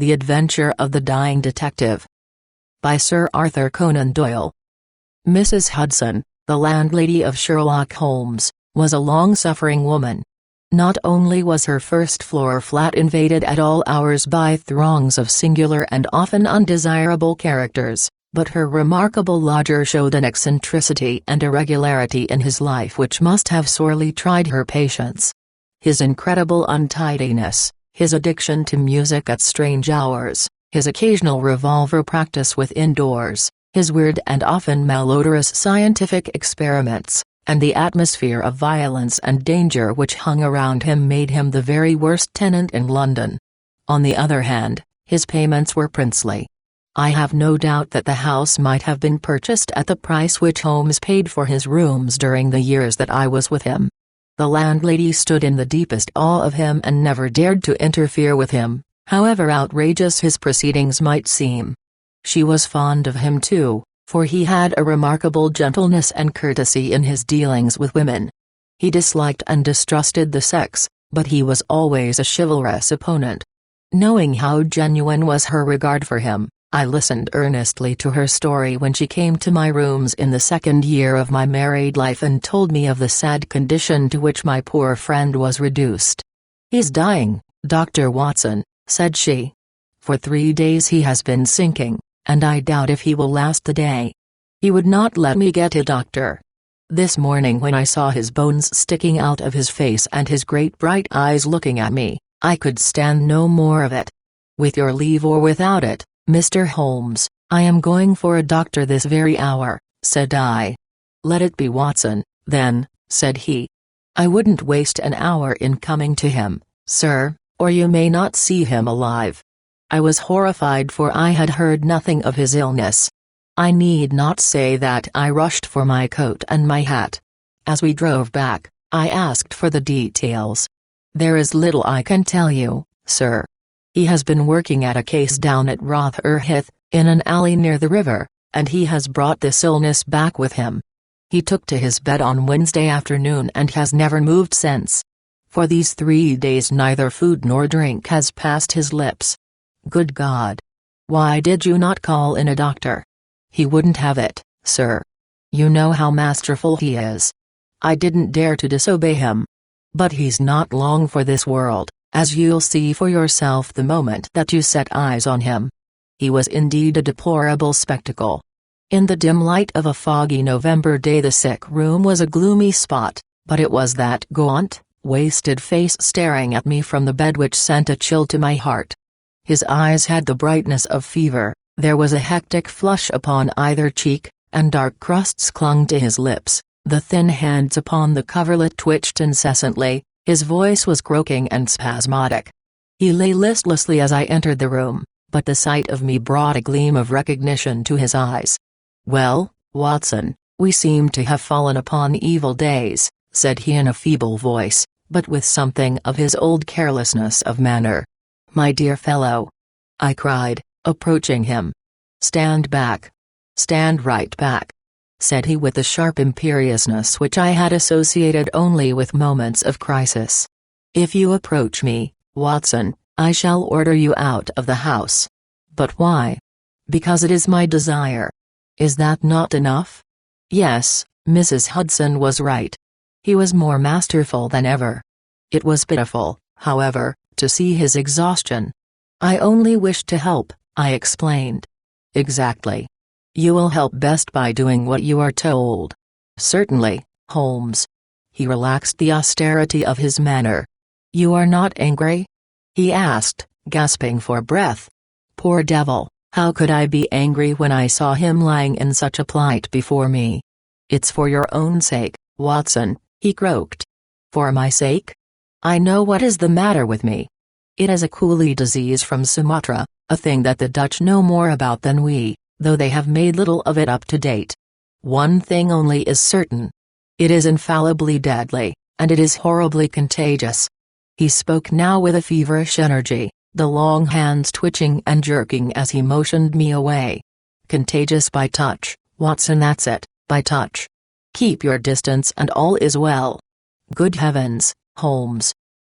The Adventure of the Dying Detective. By Sir Arthur Conan Doyle. Mrs. Hudson, the landlady of Sherlock Holmes, was a long-suffering woman. Not only was her first-floor flat invaded at all hours by throngs of singular and often undesirable characters, but her remarkable lodger showed an eccentricity and irregularity in his life which must have sorely tried her patience. His incredible untidiness, his addiction to music at strange hours, his occasional revolver practice within doors, his weird and often malodorous scientific experiments, and the atmosphere of violence and danger which hung around him made him the very worst tenant in London. On the other hand, his payments were princely. I have no doubt that the house might have been purchased at the price which Holmes paid for his rooms during the years that I was with him. The landlady stood in the deepest awe of him and never dared to interfere with him, however outrageous his proceedings might seem. She was fond of him too, for he had a remarkable gentleness and courtesy in his dealings with women. He disliked and distrusted the sex, but he was always a chivalrous opponent. Knowing how genuine was her regard for him, I listened earnestly to her story when she came to my rooms in the second year of my married life and told me of the sad condition to which my poor friend was reduced. "He's dying, Dr. Watson," said she. "For 3 days he has been sinking, and I doubt if he will last the day. He would not let me get a doctor. This morning when I saw his bones sticking out of his face and his great bright eyes looking at me, I could stand no more of it. With your leave or without it, Mr. Holmes, I am going for a doctor this very hour," said I. "Let it be Watson, then," said he. "I wouldn't waste an hour in coming to him, sir, or you may not see him alive." I was horrified for I had heard nothing of his illness. I need not say that I rushed for my coat and my hat. As we drove back, I asked for the details. "There is little I can tell you, sir. He has been working at a case down at Rotherhithe, in an alley near the river, and he has brought this illness back with him. He took to his bed on Wednesday afternoon and has never moved since. For these 3 days neither food nor drink has passed his lips. Good God! Why did you not call in a doctor?" "He wouldn't have it, sir. You know how masterful he is. I didn't dare to disobey him. But he's not long for this world, as you'll see for yourself the moment that you set eyes on him." He was indeed a deplorable spectacle. In the dim light of a foggy November day the sick room was a gloomy spot, but it was that gaunt, wasted face staring at me from the bed which sent a chill to my heart. His eyes had the brightness of fever, there was a hectic flush upon either cheek, and dark crusts clung to his lips, the thin hands upon the coverlet twitched incessantly, his voice was croaking and spasmodic. He lay listlessly as I entered the room, but the sight of me brought a gleam of recognition to his eyes. "Well, Watson, we seem to have fallen upon evil days," said he in a feeble voice, but with something of his old carelessness of manner. "My dear fellow," I cried, approaching him. "Stand back. Stand right back," said he with the sharp imperiousness which I had associated only with moments of crisis. "If you approach me, Watson, I shall order you out of the house." "But why?" "Because it is my desire." "Is that not enough?" Yes, Mrs. Hudson was right. He was more masterful than ever. It was pitiful, however, to see his exhaustion. "I only wished to help," I explained. "Exactly. You will help best by doing what you are told." "Certainly, Holmes." He relaxed the austerity of his manner. "You are not angry?" he asked, gasping for breath. Poor devil, how could I be angry when I saw him lying in such a plight before me? "It's for your own sake, Watson," he croaked. "For my sake? I know what is the matter with me. It is a coolie disease from Sumatra, a thing that the Dutch know more about than we, though they have made little of it up to date. One thing only is certain. It is infallibly deadly, and it is horribly contagious." He spoke now with a feverish energy, the long hands twitching and jerking as he motioned me away. "Contagious by touch, Watson, that's it, by touch. Keep your distance and all is well." Good heavens, Holmes!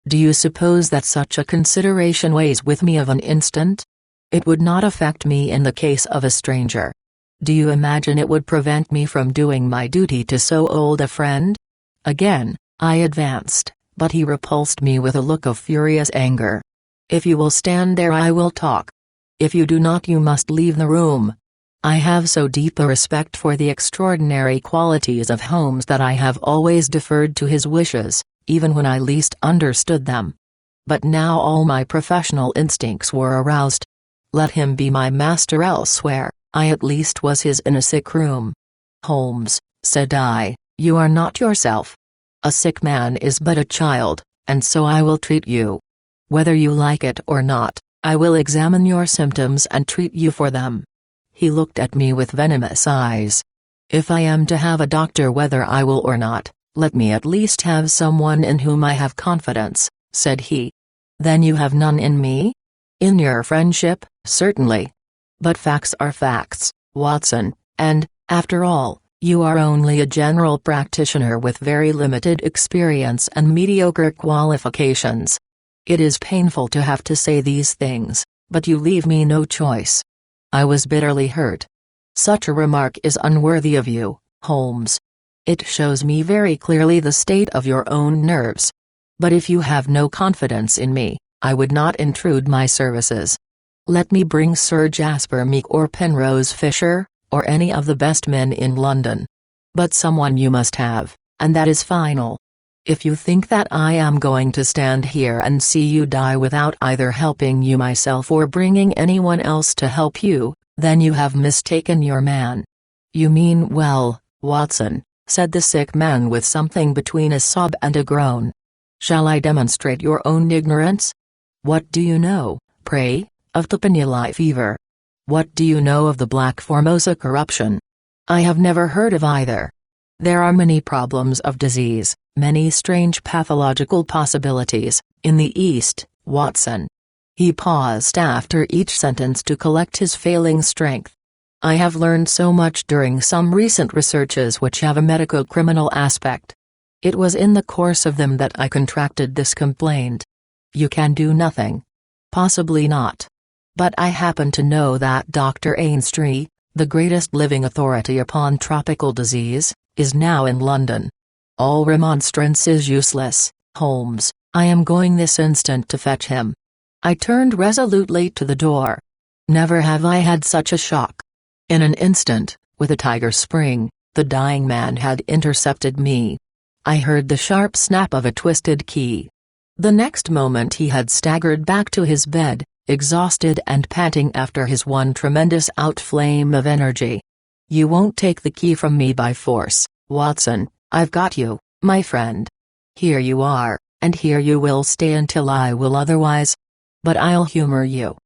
Do you suppose that such a consideration weighs with me of an instant? It would not affect me in the case of a stranger. Do you imagine it would prevent me from doing my duty to so old a friend? Again, I advanced, but he repulsed me with a look of furious anger. If you will stand there, I will talk. If you do not, you must leave the room. I have so deep a respect for the extraordinary qualities of Holmes that I have always deferred to his wishes, even when I least understood them. But now all my professional instincts were aroused. Let him be my master elsewhere, I at least was his in a sick room. Holmes, said I, you are not yourself. A sick man is but a child, and so I will treat you. Whether you like it or not, I will examine your symptoms and treat you for them. He looked at me with venomous eyes. If I am to have a doctor whether I will or not, let me at least have someone in whom I have confidence, said he. Then you have none in me? In your friendship, certainly. But facts are facts, Watson, and, after all, you are only a general practitioner with very limited experience and mediocre qualifications. It is painful to have to say these things, but you leave me no choice. I was bitterly hurt. Such a remark is unworthy of you, Holmes. It shows me very clearly the state of your own nerves. But if you have no confidence in me, I would not intrude my services. Let me bring Sir Jasper Meek or Penrose Fisher, or any of the best men in London. But someone you must have, and that is final. If you think that I am going to stand here and see you die without either helping you myself or bringing anyone else to help you, then you have mistaken your man. You mean well, Watson, said the sick man with something between a sob and a groan. Shall I demonstrate your own ignorance? What do you know, pray, of the Pinelli fever? What do you know of the Black Formosa corruption? I have never heard of either. There are many problems of disease, many strange pathological possibilities, in the East, Watson. He paused after each sentence to collect his failing strength. I have learned so much during some recent researches which have a medico-criminal aspect. It was in the course of them that I contracted this complaint. You can do nothing. Possibly not. But I happen to know that Dr. Ainstree, the greatest living authority upon tropical disease, is now in London. All remonstrance is useless, Holmes. I am going this instant to fetch him. I turned resolutely to the door. Never have I had such a shock. In an instant, with a tiger spring, the dying man had intercepted me. I heard the sharp snap of a twisted key. The next moment he had staggered back to his bed, exhausted and panting after his one tremendous outflame of energy. You won't take the key from me by force, Watson. I've got you, my friend. Here you are, and here you will stay until I will otherwise. But I'll humor you.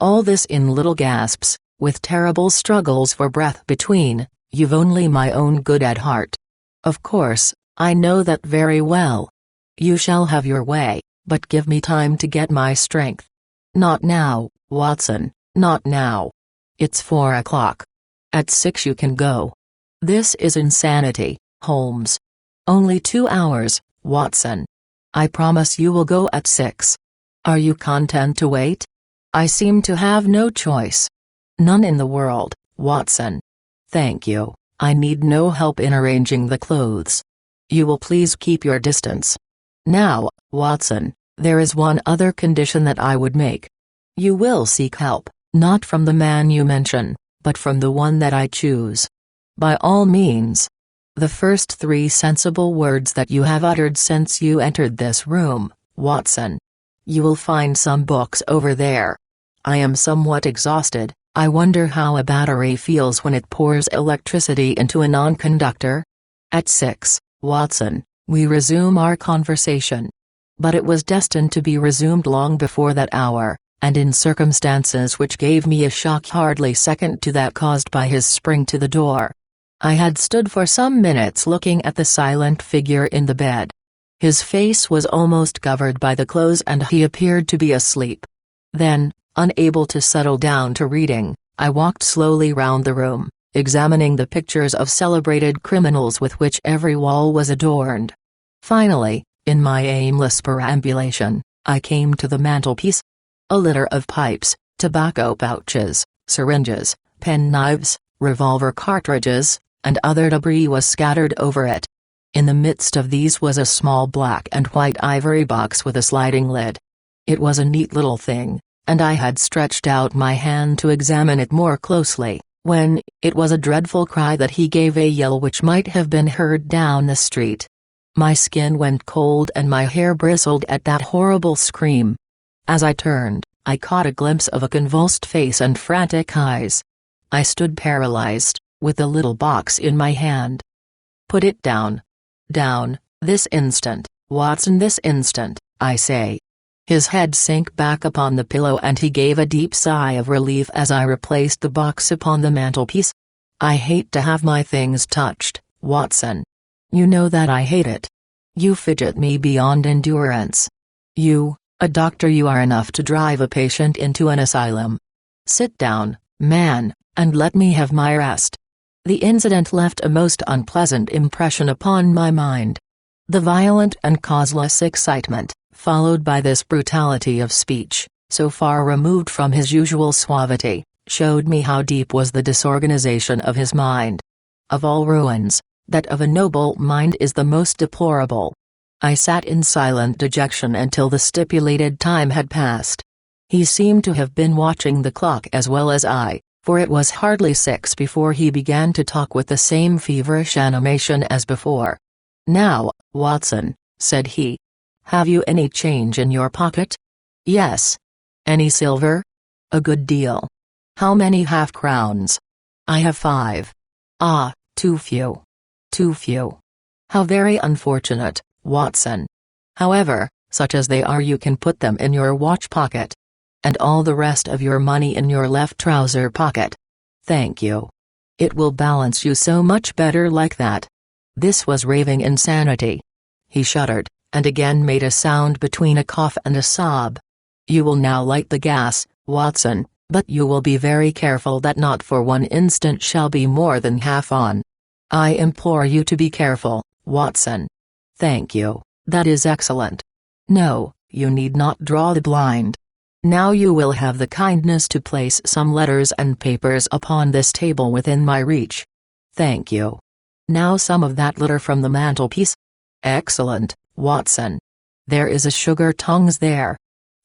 All this in little gasps, with terrible struggles for breath between. You've only my own good at heart. Of course, I know that very well. You shall have your way, but give me time to get my strength. Not now, Watson, not now. It's 4 o'clock. At 6 you can go. This is insanity, Holmes. Only 2 hours, Watson. I promise you will go at 6. Are you content to wait? I seem to have no choice. None in the world, Watson. Thank you, I need no help in arranging the clothes. You will please keep your distance. Now, Watson, there is one other condition that I would make. You will seek help, not from the man you mention, but from the one that I choose. By all means. The first 3 sensible words that you have uttered since you entered this room, Watson. You will find some books over there. I am somewhat exhausted. I wonder how a battery feels when it pours electricity into a non-conductor. At 6, Watson, we resume our conversation. But it was destined to be resumed long before that hour, and in circumstances which gave me a shock hardly second to that caused by his spring to the door. I had stood for some minutes looking at the silent figure in the bed. His face was almost covered by the clothes and he appeared to be asleep. Then, unable to settle down to reading, I walked slowly round the room, examining the pictures of celebrated criminals with which every wall was adorned. Finally, in my aimless perambulation, I came to the mantelpiece. A litter of pipes, Tobacco pouches, syringes, penknives, revolver cartridges, and other debris was scattered over it. In the midst of these was a small black and white ivory box with a sliding lid. It was a neat little thing, and I had stretched out my hand to examine it more closely, when it was a dreadful cry that he gave, a yell which might have been heard down the street. My skin went cold and my hair bristled at that horrible scream. As I turned, I caught a glimpse of a convulsed face and frantic eyes. I stood paralyzed, with the little box in my hand. "Put it down. Down, this instant, Watson, this instant, I say." His head sank back upon the pillow and he gave a deep sigh of relief as I replaced the box upon the mantelpiece. "I hate to have my things touched, Watson. You know that I hate it. You fidget me beyond endurance. You, a doctor, you are enough to drive a patient into an asylum. Sit down, man, and let me have my rest." The incident left a most unpleasant impression upon my mind. The violent and causeless excitement, followed by this brutality of speech, so far removed from his usual suavity, showed me how deep was the disorganization of his mind. Of all ruins, that of a noble mind is the most deplorable. I sat in silent dejection until the stipulated time had passed. He seemed to have been watching the clock as well as I, for it was hardly 6 before he began to talk with the same feverish animation as before. "Now, Watson," said he. "Have you any change in your pocket?" "Yes." "Any silver?" "A good deal." "How many half-crowns?" "I have 5. "Ah, too few. Too few. How very unfortunate, Watson. However, such as they are, you can put them in your watch pocket. And all the rest of your money in your left trouser pocket. Thank you. It will balance you so much better like that." This was raving insanity. He shuddered, and again made a sound between a cough and a sob. "You will now light the gas, Watson, but you will be very careful that not for one instant shall be more than half on. I implore you to be careful, Watson." "Thank you, that is excellent. No, you need not draw the blind. Now you will have the kindness to place some letters and papers upon this table within my reach. Thank you. Now some of that litter from the mantelpiece. Excellent, Watson. There is a sugar tongs there.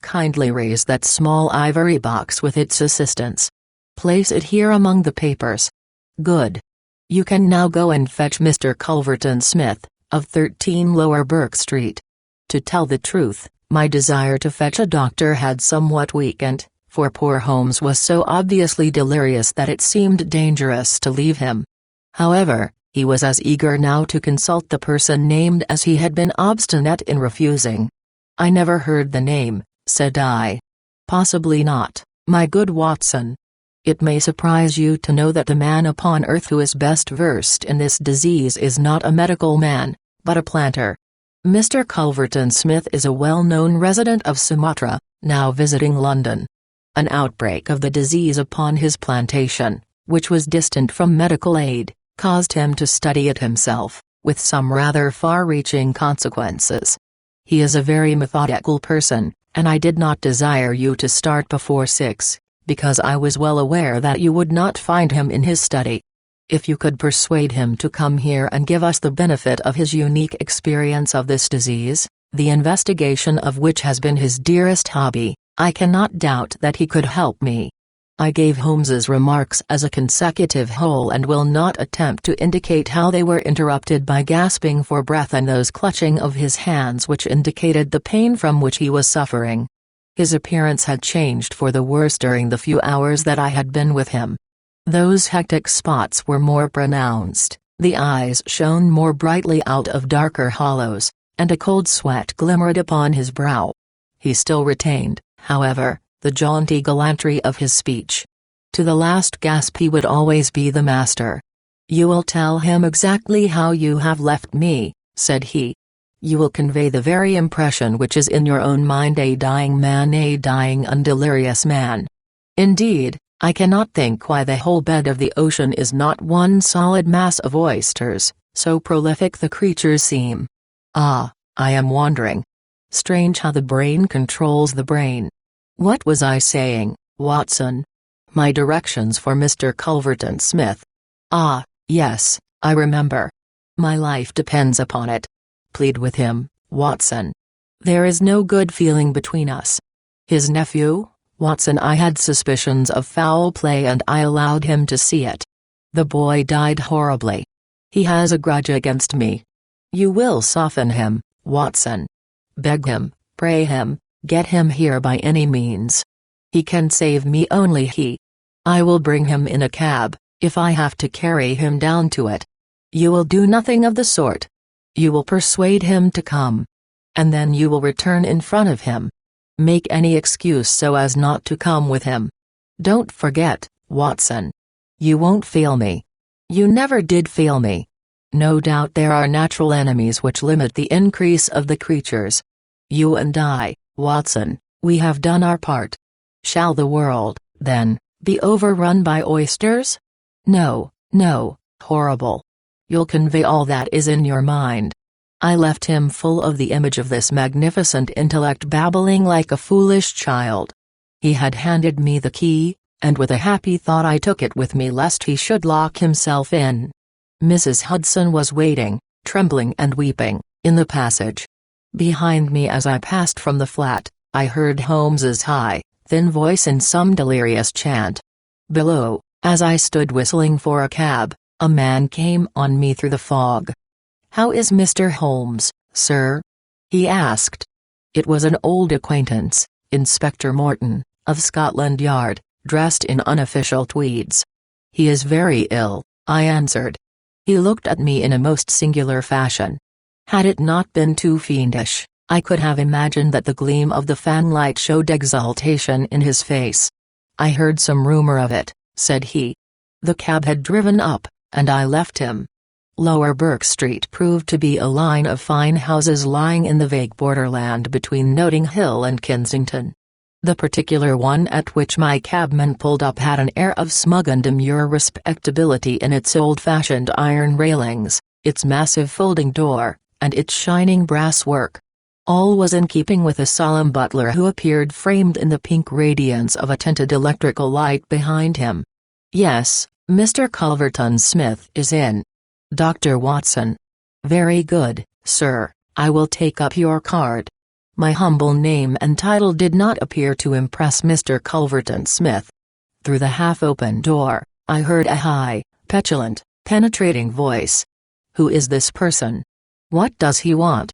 Kindly raise that small ivory box with its assistance. Place it here among the papers. Good. You can now go and fetch Mr. Culverton Smith, of 13 Lower Burke Street. To tell the truth, my desire to fetch a doctor had somewhat weakened, for poor Holmes was so obviously delirious that it seemed dangerous to leave him. However, he was as eager now to consult the person named as he had been obstinate in refusing. "I never heard the name," said I. "Possibly not, my good Watson. It may surprise you to know that the man upon earth who is best versed in this disease is not a medical man, but a planter. Mr. Culverton Smith is a well-known resident of Sumatra, now visiting London. An outbreak of the disease upon his plantation, which was distant from medical aid, caused him to study it himself, with some rather far-reaching consequences. He is a very methodical person, and I did not desire you to start before 6, because I was well aware that you would not find him in his study. If you could persuade him to come here and give us the benefit of his unique experience of this disease, the investigation of which has been his dearest hobby, I cannot doubt that he could help me." I gave Holmes's remarks as a consecutive whole and will not attempt to indicate how they were interrupted by gasping for breath and those clutching of his hands which indicated the pain from which he was suffering. His appearance had changed for the worse during the few hours that I had been with him. Those hectic spots were more pronounced, the eyes shone more brightly out of darker hollows, and a cold sweat glimmered upon his brow. He still retained, however, the jaunty gallantry of his speech. To the last gasp he would always be the master. "You will tell him exactly how you have left me," said he. "You will convey the very impression which is in your own mind, a dying man, a dying and delirious man. Indeed, I cannot think why the whole bed of the ocean is not one solid mass of oysters, so prolific the creatures seem. Ah, I am wandering. Strange how the brain controls the brain. What was I saying? Watson. My directions for Mr. Culverton Smith. Ah, yes, I remember. My life depends upon it. Plead with him, Watson. There is no good feeling between us. His nephew, Watson. I had suspicions of foul play and I allowed him to see it. The boy died horribly. He has a grudge against me. You will soften him, Watson. Beg him, pray him, get him here by any means. He can save me, only he. I will bring him in a cab, if I have to carry him down to it. You will do nothing of the sort. You will persuade him to come. And then you will return in front of him. Make any excuse so as not to come with him. Don't forget, Watson. You won't fail me. You never did fail me. No doubt there are natural enemies which limit the increase of the creatures. You and I, Watson, we have done our part. Shall the world, then, be overrun by oysters? No, no, horrible. You'll convey all that is in your mind. I left him full of the image of this magnificent intellect, babbling like a foolish child. He had handed me the key, and with a happy thought I took it with me lest he should lock himself in. Mrs. Hudson was waiting, trembling and weeping, in the passage. Behind me as I passed from the flat, I heard Holmes's high, thin voice in some delirious chant. Below, as I stood whistling for a cab, a man came on me through the fog. "How is Mr. Holmes, sir?" he asked. It was an old acquaintance, Inspector Morton, of Scotland Yard, dressed in unofficial tweeds. "He is very ill," I answered. He looked at me in a most singular fashion. Had it not been too fiendish, I could have imagined that the gleam of the fanlight showed exultation in his face. "I heard some rumor of it," said he. The cab had driven up, and I left him. Lower Burke Street proved to be a line of fine houses lying in the vague borderland between Notting Hill and Kensington. The particular one at which my cabman pulled up had an air of smug and demure respectability in its old-fashioned iron railings, its massive folding door, and its shining brass work. All was in keeping with a solemn butler who appeared framed in the pink radiance of a tinted electrical light behind him. "Yes, Mr. Culverton Smith is in. Dr. Watson." "Very good, sir, I will take up your card." My humble name and title did not appear to impress Mr. Culverton Smith. Through the half-open door, I heard a high, petulant, penetrating voice. "Who is this person? What does he want?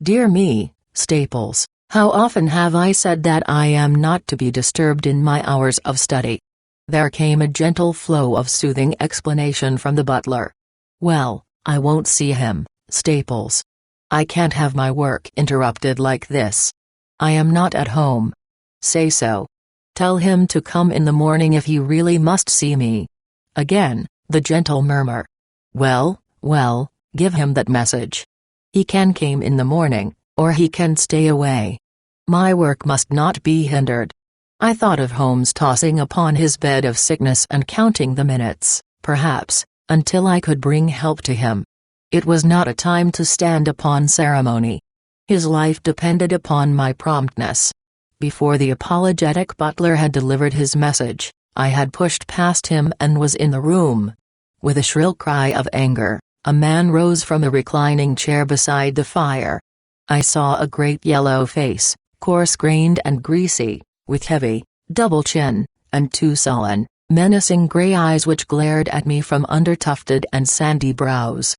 Dear me, Staples, how often have I said that I am not to be disturbed in my hours of study?" There came a gentle flow of soothing explanation from the butler. "Well, I won't see him, Staples. I can't have my work interrupted like this. I am not at home. Say so. Tell him to come in the morning if he really must see me." Again, the gentle murmur. Well, well, give him that message. He can come in the morning, or he can stay away. My work must not be hindered. I thought of Holmes tossing upon his bed of sickness and counting the minutes, perhaps, until I could bring help to him. It was not a time to stand upon ceremony. His life depended upon my promptness. Before the apologetic butler had delivered his message, I had pushed past him and was in the room. With a shrill cry of anger, a man rose from a reclining chair beside the fire. I saw a great yellow face, coarse-grained and greasy, with heavy, double chin, and two sullen, menacing gray eyes which glared at me from under tufted and sandy brows.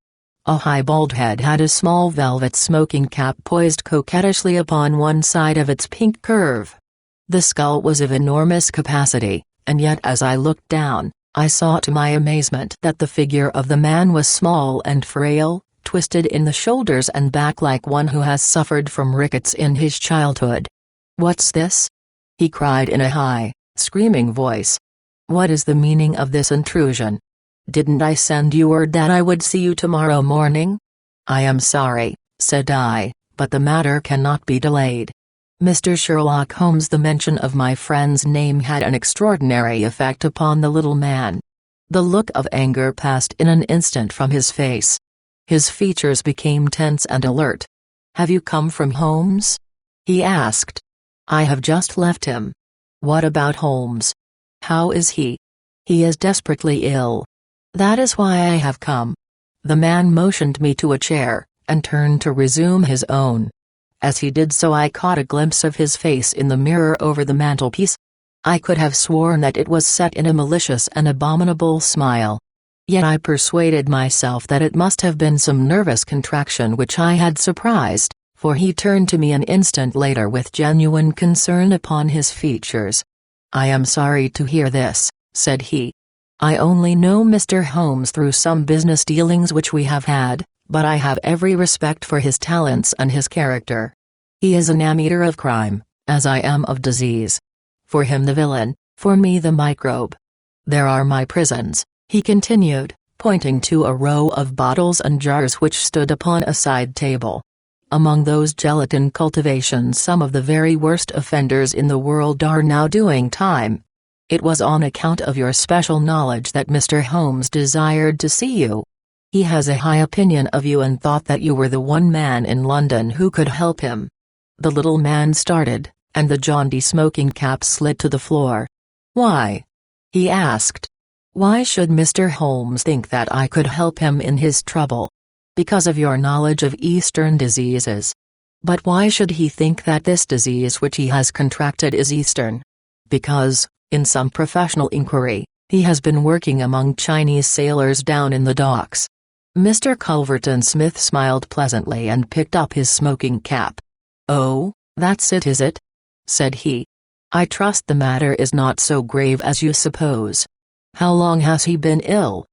A high bald head had a small velvet smoking cap poised coquettishly upon one side of its pink curve. The skull was of enormous capacity, and yet as I looked down, I saw to my amazement that the figure of the man was small and frail, twisted in the shoulders and back like one who has suffered from rickets in his childhood. "What's this?" he cried in a high, screaming voice. "What is the meaning of this intrusion? Didn't I send you word that I would see you tomorrow morning?" "I am sorry," said I, "but the matter cannot be delayed." Mr. Sherlock Holmes. The mention of my friend's name had an extraordinary effect upon the little man. The look of anger passed in an instant from his face. His features became tense and alert. "Have you come from Holmes?" he asked. "I have just left him." What about Holmes? How is he? He is desperately ill. That is why I have come. The man motioned me to a chair, and turned to resume his own. As he did so, I caught a glimpse of his face in the mirror over the mantelpiece. I could have sworn that it was set in a malicious and abominable smile. Yet I persuaded myself that it must have been some nervous contraction which I had surprised, for he turned to me an instant later with genuine concern upon his features. "I am sorry to hear this," said he. "I only know Mr. Holmes through some business dealings which we have had, but I have every respect for his talents and his character. He is an amateur of crime, as I am of disease. For him the villain, for me the microbe. There are my prisons," he continued, pointing to a row of bottles and jars which stood upon a side table. "Among those gelatin cultivations some of the very worst offenders in the world are now doing time. It was on account of your special knowledge that Mr. Holmes desired to see you. He has a high opinion of you and thought that you were the one man in London who could help him." The little man started, and the jaunty smoking cap slid to the floor. "Why?" he asked. "Why should Mr. Holmes think that I could help him in his trouble?" "Because of your knowledge of Eastern diseases." "But why should he think that this disease which he has contracted is Eastern?" "Because, in some professional inquiry, he has been working among Chinese sailors down in the docks." Mr. Culverton Smith smiled pleasantly and picked up his smoking cap. "Oh, that's it, is it?" said he. "I trust the matter is not so grave as you suppose. How long has he been ill?"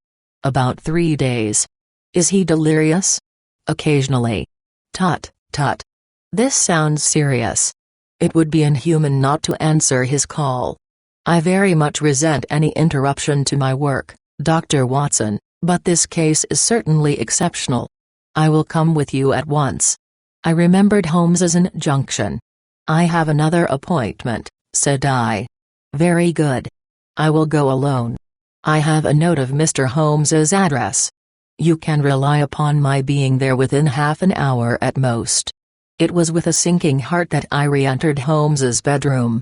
"About 3 days." "Is he delirious?" "Occasionally." "Tut, tut. This sounds serious. It would be inhuman not to answer his call. I very much resent any interruption to my work, Dr. Watson, but this case is certainly exceptional. I will come with you at once." I remembered Holmes's injunction. "I have another appointment," said I. "Very good. I will go alone. I have a note of Mr. Holmes's address. You can rely upon my being there within half an hour at most." It was with a sinking heart that I re-entered Holmes's bedroom.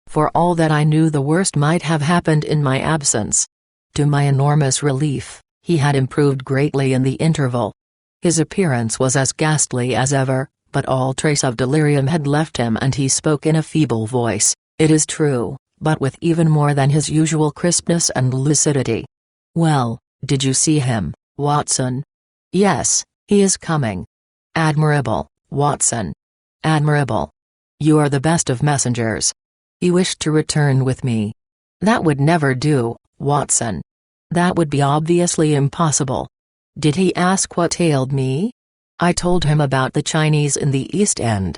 For all that I knew, the worst might have happened in my absence. To my enormous relief, he had improved greatly in the interval. His appearance was as ghastly as ever, but all trace of delirium had left him, and he spoke in a feeble voice, it is true, but with even more than his usual crispness and lucidity. "Well, did you see him, Watson?" "Yes, he is coming." "Admirable, Watson. Admirable. You are the best of messengers. He wished to return with me." "That would never do, Watson. That would be obviously impossible." "Did he ask what ailed me?" "I told him about the Chinese in the East End."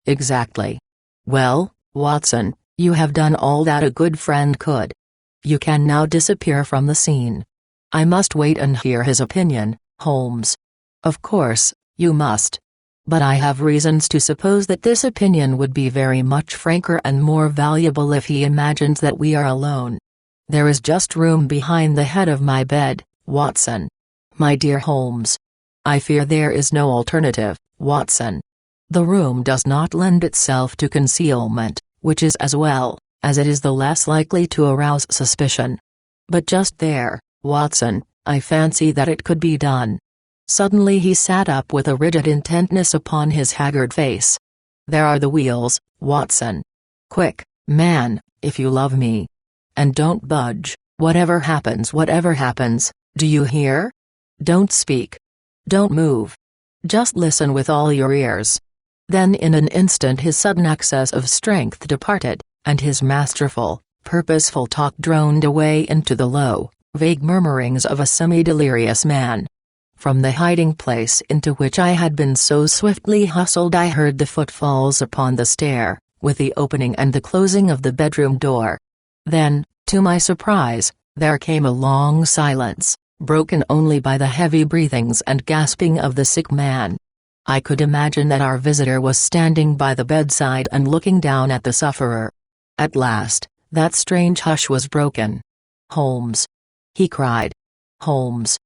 "Exactly. Well, Watson, you have done all that a good friend could. You can now disappear from the scene. I must wait and hear his opinion, Holmes." "Of course, you must. But I have reasons to suppose that this opinion would be very much franker and more valuable if he imagines that we are alone. There is just room behind the head of my bed, Watson." "My dear Holmes. I fear there is no alternative, Watson. The room does not lend itself to concealment, which is as well, as it is the less likely to arouse suspicion. But just there, Watson, I fancy that it could be done." Suddenly he sat up with a rigid intentness upon his haggard face. "There are the wheels, Watson. Quick, man, if you love me. And don't budge, whatever happens, do you hear? Don't speak. Don't move. Just listen with all your ears." Then in an instant his sudden access of strength departed, and his masterful, purposeful talk droned away into the low, vague murmurings of a semi-delirious man. From the hiding place into which I had been so swiftly hustled I heard the footfalls upon the stair, with the opening and the closing of the bedroom door. Then, to my surprise, there came a long silence, broken only by the heavy breathings and gasping of the sick man. I could imagine that our visitor was standing by the bedside and looking down at the sufferer. At last, that strange hush was broken. "Holmes!" he cried. "Holmes!"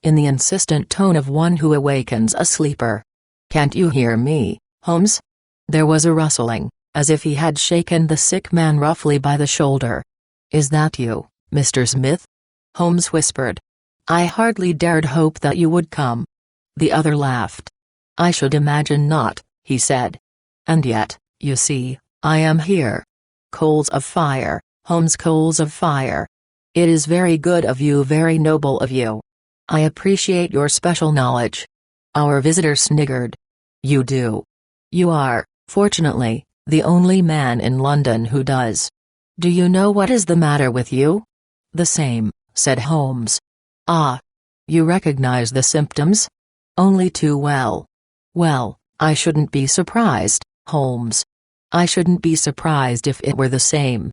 in the insistent tone of one who awakens a sleeper. "Can't you hear me, Holmes?" There was a rustling, as if he had shaken the sick man roughly by the shoulder. "Is that you, Mr. Smith?" Holmes whispered. "I hardly dared hope that you would come." The other laughed. "I should imagine not," he said. "And yet, you see, I am here. Coals of fire, Holmes, coals of fire. It is very good of you, very noble of you. I appreciate your special knowledge." Our visitor sniggered. "You do. You are, fortunately, the only man in London who does. Do you know what is the matter with you?" "The same," said Holmes. "Ah. You recognize the symptoms?" "Only too well." "Well, I shouldn't be surprised, Holmes. I shouldn't be surprised if it were the same.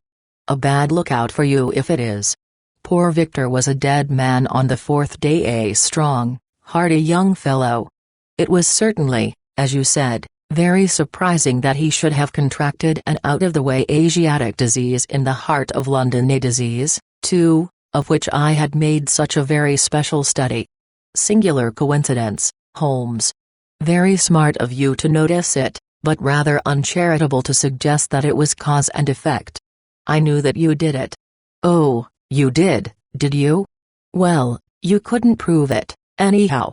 A bad lookout for you if it is. Poor Victor was a dead man on the 4th day, a strong, hearty young fellow. It was certainly, as you said, very surprising that he should have contracted an out-of-the-way Asiatic disease in the heart of London, a disease, too, of which I had made such a very special study. Singular coincidence, Holmes. Very smart of you to notice it, but rather uncharitable to suggest that it was cause and effect. I knew that you did it." "Oh, you did you? Well, you couldn't prove it, anyhow.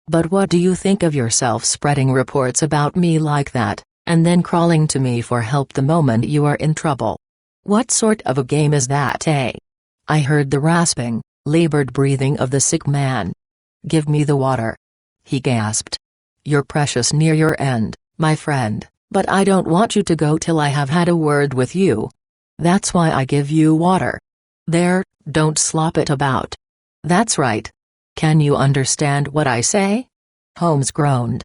But what do you think of yourself spreading reports about me like that, and then crawling to me for help the moment you are in trouble? What sort of a game is that, eh?" I heard the rasping, labored breathing of the sick man. "Give me the water," he gasped. "You're precious near your end, my friend, but I don't want you to go till I have had a word with you. That's why I give you water. There, don't slop it about. That's right. Can you understand what I say?" Holmes groaned.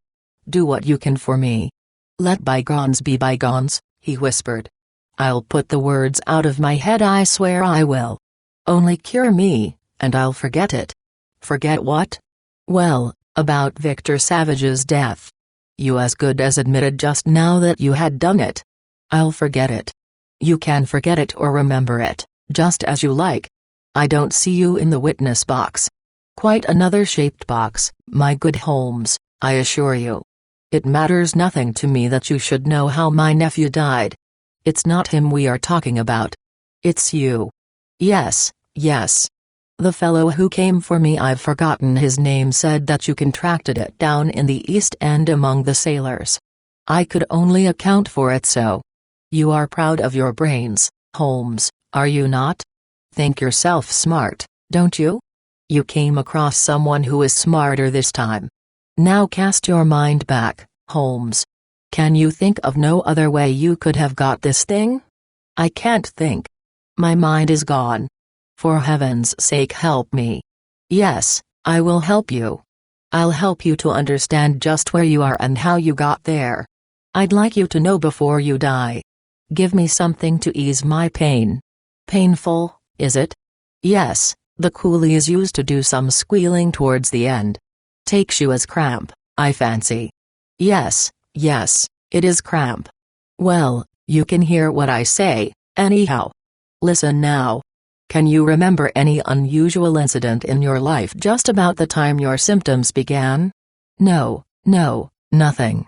"Do what you can for me. Let bygones be bygones," he whispered. "I'll put the words out of my head, I swear I will. Only cure me, and I'll forget it." "Forget what?" "Well, about Victor Savage's death. You as good as admitted just now that you had done it." "I'll forget it." "You can forget it or remember it, just as you like. I don't see you in the witness box. Quite another shaped box, my good Holmes, I assure you. It matters nothing to me that you should know how my nephew died. It's not him we are talking about. It's you." "Yes, yes. The fellow who came for me, I've forgotten his name, said that you contracted it down in the East End among the sailors. I could only account for it so. You are proud of your brains, Holmes, are you not? Think yourself smart, don't you? You came across someone who is smarter this time. Now cast your mind back, Holmes. Can you think of no other way you could have got this thing?" "I can't think. My mind is gone. For heaven's sake, help me." "Yes, I will help you. I'll help you to understand just where you are and how you got there. I'd like you to know before you die. Give me something to ease my pain." "Painful, is it?" "Yes, the coolies used to do some squealing towards the end. Takes you as cramp, I fancy." "Yes, yes, it is cramp." "Well, you can hear what I say, anyhow. Listen now. Can you remember any unusual incident in your life just about the time your symptoms began?" No, nothing."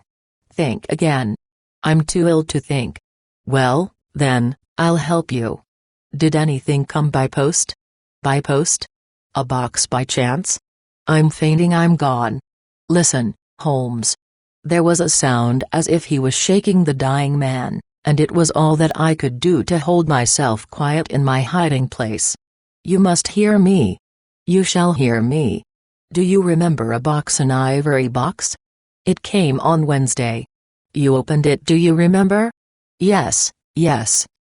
"Think again." "I'm too ill to think." "Well, then, I'll help you. Did anything come by post?" "By post? A box by chance? I'm fainting, I'm gone. Listen, Holmes." There was a sound as if he was shaking the dying man, and it was all that I could do to hold myself quiet in my hiding place. "You must hear me. You shall hear me. Do you remember a box, an ivory box? It came on Wednesday. You opened it, do you remember?" Yes,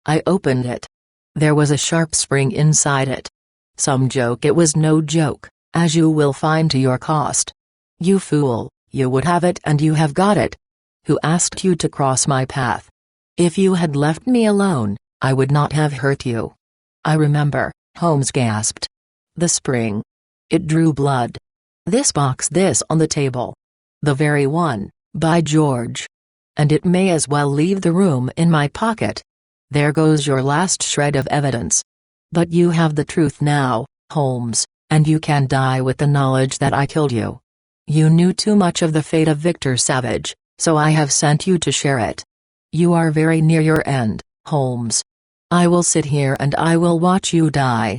I opened it. There was a sharp spring inside it. Some joke, it was no joke, as you will find to your cost. You fool, you would have it and you have got it. Who asked you to cross my path? If you had left me alone, I would not have hurt you." "I remember," Holmes gasped. "The spring. It drew blood. This box, this on the table. The very one, by George. And it may as well leave the room in my pocket. There goes your last shred of evidence. But you have the truth now, Holmes, and you can die with the knowledge that I killed you. You knew too much of the fate of Victor Savage, so I have sent you to share it. You are very near your end, Holmes. I will sit here and I will watch you die."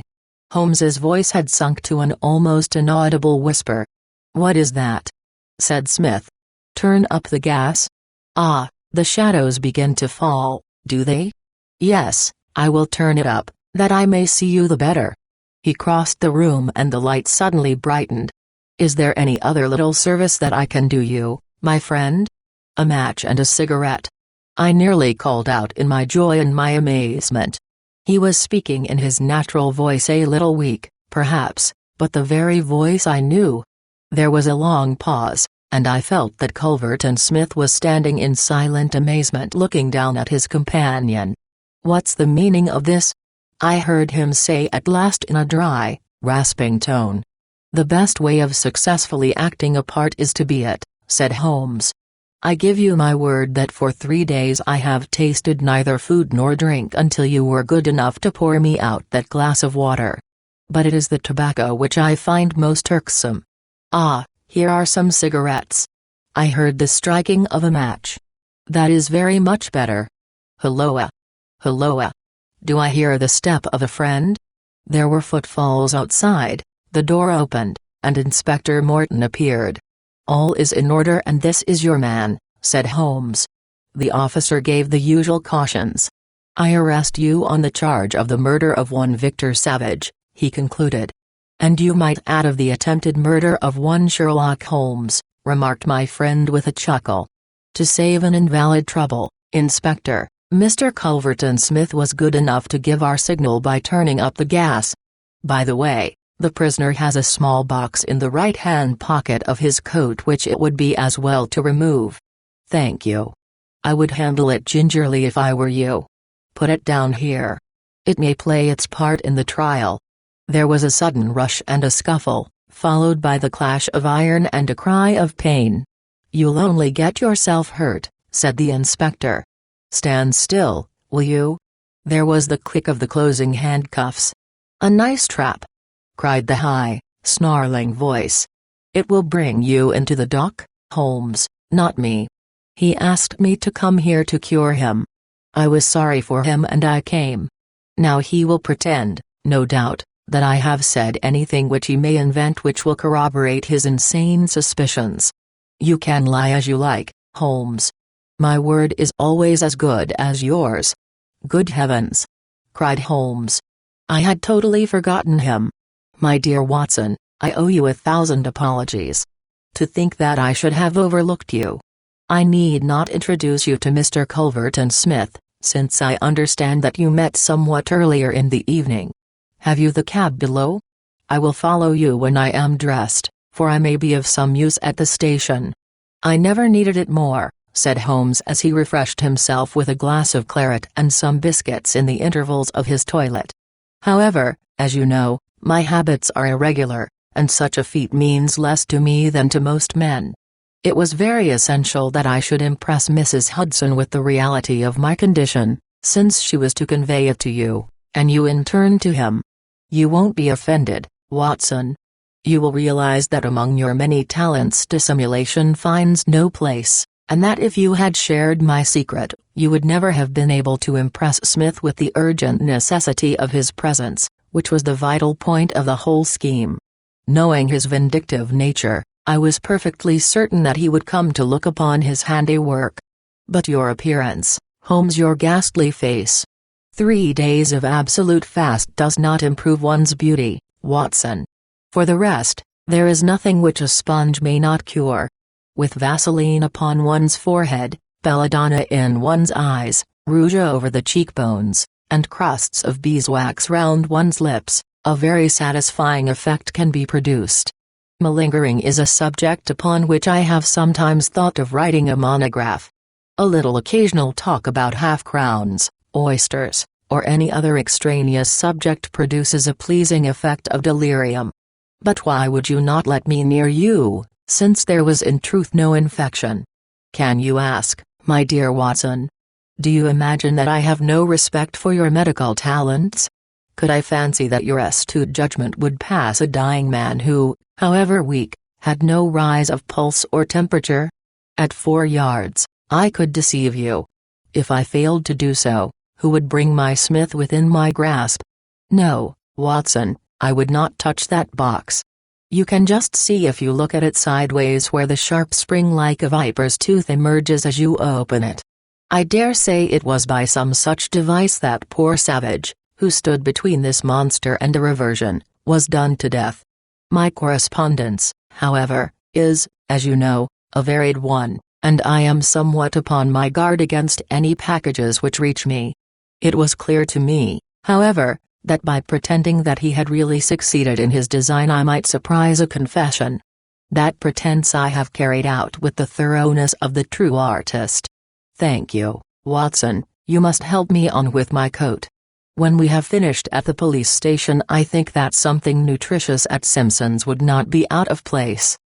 Holmes's voice had sunk to an almost inaudible whisper. "What is that?" said Smith. "Turn up the gas?" "Ah, the shadows begin to fall, do they?" "Yes, I will turn it up, that I may see you the better." He crossed the room and the light suddenly brightened. "Is there any other little service that I can do you, my friend?" "A match and a cigarette." I nearly called out in my joy and my amazement. He was speaking in his natural voice, a little weak, perhaps, but the very voice I knew. There was a long pause, and I felt that Culverton Smith was standing in silent amazement looking down at his companion. "What's the meaning of this?" I heard him say at last in a dry, rasping tone. "The best way of successfully acting a part is to be it," said Holmes. "I give you my word that for 3 days I have tasted neither food nor drink until you were good enough to pour me out that glass of water. But it is the tobacco which I find most irksome. Ah, here are some cigarettes." I heard the striking of a match. "That is very much better. Hulloa! Hulloa! Do I hear the step of a friend?" There were footfalls outside, the door opened, and Inspector Morton appeared. "All is in order and this is your man," said Holmes. The officer gave the usual cautions. "I arrest you on the charge of the murder of one Victor Savage," he concluded. "And you might add of the attempted murder of one Sherlock Holmes," remarked my friend with a chuckle. "To save an invalid trouble, Inspector, Mr. Culverton Smith was good enough to give our signal by turning up the gas. By the way, the prisoner has a small box in the right-hand pocket of his coat which it would be as well to remove." "Thank you. I would handle it gingerly if I were you. Put it down here. It may play its part in the trial." There was a sudden rush and a scuffle, followed by the clash of iron and a cry of pain. "You'll only get yourself hurt," said the inspector. "Stand still, will you?" There was the click of the closing handcuffs. "A nice trap!" cried the high, snarling voice. "It will bring you into the dock, Holmes, not me. He asked me to come here to cure him. I was sorry for him and I came. Now he will pretend, no doubt, that I have said anything which he may invent which will corroborate his insane suspicions. You can lie as you like, Holmes. My word is always as good as yours." "Good heavens!" cried Holmes. "I had totally forgotten him. My dear Watson, I owe you 1,000 apologies. To think that I should have overlooked you. I need not introduce you to Mr. Culverton Smith, since I understand that you met somewhat earlier in the evening. Have you the cab below? I will follow you when I am dressed, for I may be of some use at the station." "I never needed it more," said Holmes as he refreshed himself with a glass of claret and some biscuits in the intervals of his toilet. "However, as you know, my habits are irregular, and such a feat means less to me than to most men. It was very essential that I should impress Mrs. Hudson with the reality of my condition, since she was to convey it to you, and you in turn to him. You won't be offended, Watson. You will realize that among your many talents dissimulation finds no place, and that if you had shared my secret, you would never have been able to impress Smith with the urgent necessity of his presence, which was the vital point of the whole scheme. Knowing his vindictive nature, I was perfectly certain that he would come to look upon his handiwork. But your appearance, Holmes, your ghastly face. 3 days of absolute fast does not improve one's beauty, Watson. For the rest, there is nothing which a sponge may not cure. With Vaseline upon one's forehead, belladonna in one's eyes, rouge over the cheekbones, and crusts of beeswax round one's lips, a very satisfying effect can be produced. Malingering is a subject upon which I have sometimes thought of writing a monograph. A little occasional talk about half-crowns, oysters, or any other extraneous subject produces a pleasing effect of delirium. But why would you not let me near you, since there was in truth no infection? Can you ask, my dear Watson? Do you imagine that I have no respect for your medical talents? Could I fancy that your astute judgment would pass a dying man who, however weak, had no rise of pulse or temperature? At 4 yards, I could deceive you. If I failed to do so, who would bring my Smith within my grasp? No, Watson, I would not touch that box. You can just see if you look at it sideways where the sharp spring like a viper's tooth emerges as you open it. I dare say it was by some such device that poor Savage, who stood between this monster and a reversion, was done to death. My correspondence, however, is, as you know, a varied one, and I am somewhat upon my guard against any packages which reach me. It was clear to me, however, that by pretending that he had really succeeded in his design I might surprise a confession. That pretense I have carried out with the thoroughness of the true artist. Thank you, Watson, you must help me on with my coat. When we have finished at the police station I think that something nutritious at Simpson's would not be out of place.